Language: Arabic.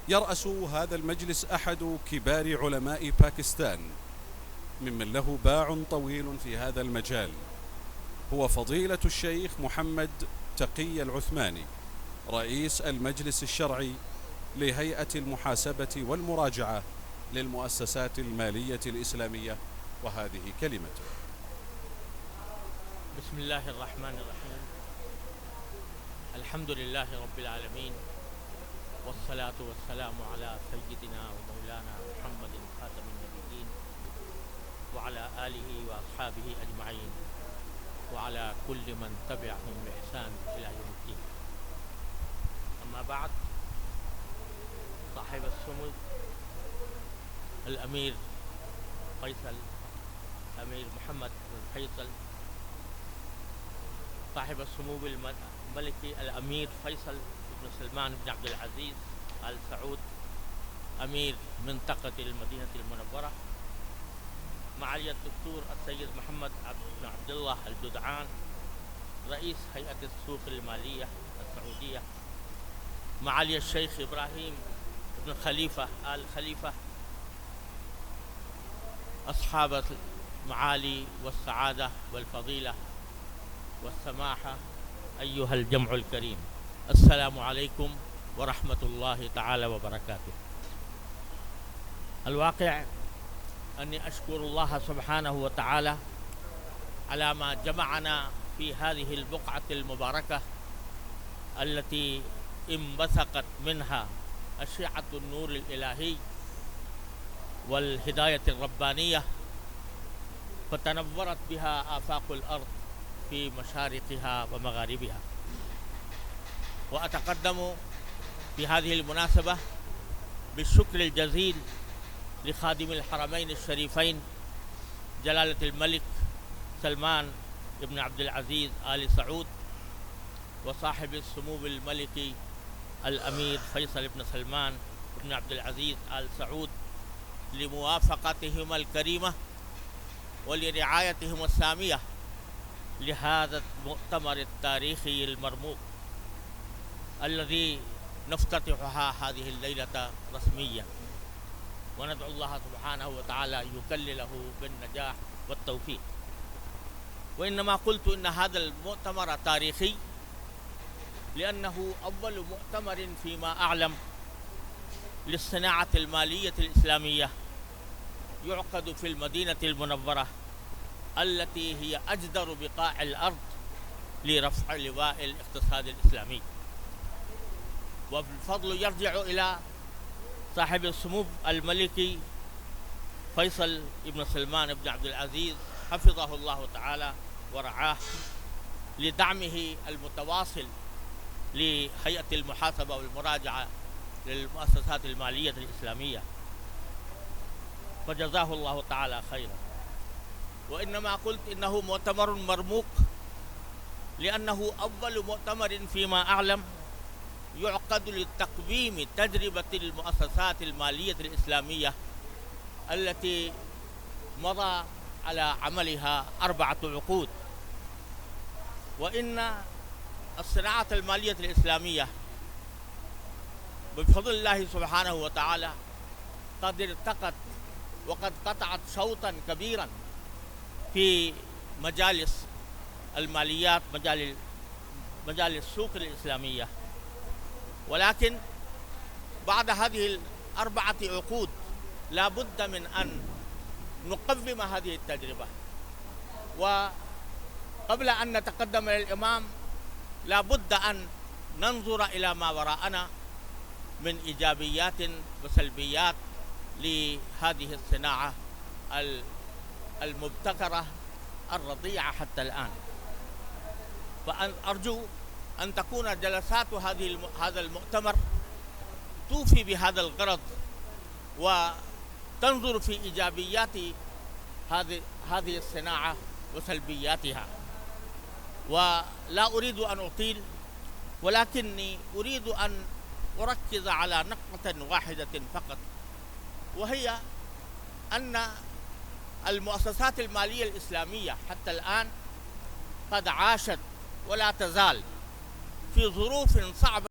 يرأس هذا المجلس أحد كبار علماء باكستان ممن له باع طويل في هذا المجال، هو فضيلة الشيخ محمد تقي العثماني، رئيس المجلس الشرعي لهيئة المحاسبة والمراجعة للمؤسسات المالية الإسلامية، وهذه كلمته. بسم الله الرحمن الرحيم. الحمد لله رب العالمين، والصلاة والسلام على سيدنا ومولانا محمد خاتم النبيين وعلى آله وأصحابه أجمعين، وعلى كل من تبعهم بإحسان إلى يوم الدين. أما بعد، صاحب السمو الأمير فيصل، أمير محمد بن فيصل، صاحب السمو الملكي الأمير فيصل بن سلمان بن عبد العزيز آل سعود، أمير منطقة المدينة المنورة، معالي الدكتور السيد محمد بن عبد الله الجدعان، رئيس هيئة السوق المالية السعودية، معالي الشيخ إبراهيم بن خليفة آل خليفة، أصحاب المعالي والسعادة والفضيلة والسماحة، أيها الجمع الكريم، السلام عليكم ورحمة الله تعالى وبركاته. الواقع أني أشكر الله سبحانه وتعالى على ما جمعنا في هذه البقعة المباركة التي انبثقت منها أشعة النور الإلهي والهداية الربانية، فتنورت بها آفاق الأرض في مشارقها ومغاربها. وأتقدم في هذه المناسبة بالشكر الجزيل لخادم الحرمين الشريفين جلالة الملك سلمان بن عبد العزيز آل سعود، وصاحب السمو الملكي الأمير فيصل بن سلمان بن عبد العزيز آل سعود، لموافقتهما الكريمة ولرعايتهما السامية لهذا المؤتمر التاريخي المرموق الذي نفتتحها هذه الليلة رسميا، وندعو الله سبحانه وتعالى يكلله بالنجاح والتوفيق. وإنما قلت إن هذا المؤتمر تاريخي لأنه أول مؤتمر فيما أعلم للصناعة المالية الإسلامية يعقد في المدينة المنورة التي هي أجدر بقاع الأرض لرفع لواء الاقتصاد الإسلامي. والفضل يرجع إلى صاحب السمو الملكي فيصل بن سلمان بن عبد العزيز حفظه الله تعالى ورعاه، لدعمه المتواصل لهيئة المحاسبة والمراجعة للمؤسسات المالية الإسلامية، فجزاه الله تعالى خيرا. وإنما قلت إنه مؤتمر مرموق لأنه أول مؤتمر فيما أعلم يعقد لتقويم تجربة المؤسسات المالية الإسلامية التي مضى على عملها 4 عقود. وإن الصناعة المالية الإسلامية بفضل الله سبحانه وتعالى قد ارتقت وقد قطعت شوطا كبيرا في مجالس الماليات، مجال السوق الإسلامية. ولكن بعد هذه 4 عقود لا بد من أن نقوم هذه التجربة، وقبل أن نتقدم للإمام لا بد أن ننظر إلى ما وراءنا من إيجابيات وسلبيات لهذه الصناعة المبتكرة الرضيعة حتى الآن. فأرجو أن تكون جلسات هذا المؤتمر توفي بهذا الغرض، وتنظر في إيجابيات هذه الصناعة وسلبياتها. ولا أريد أن أطيل، ولكني أريد أن أركز على نقطة واحدة فقط، وهي أن المؤسسات المالية الإسلامية حتى الآن قد عاشت ولا تزال في ظروف صعبة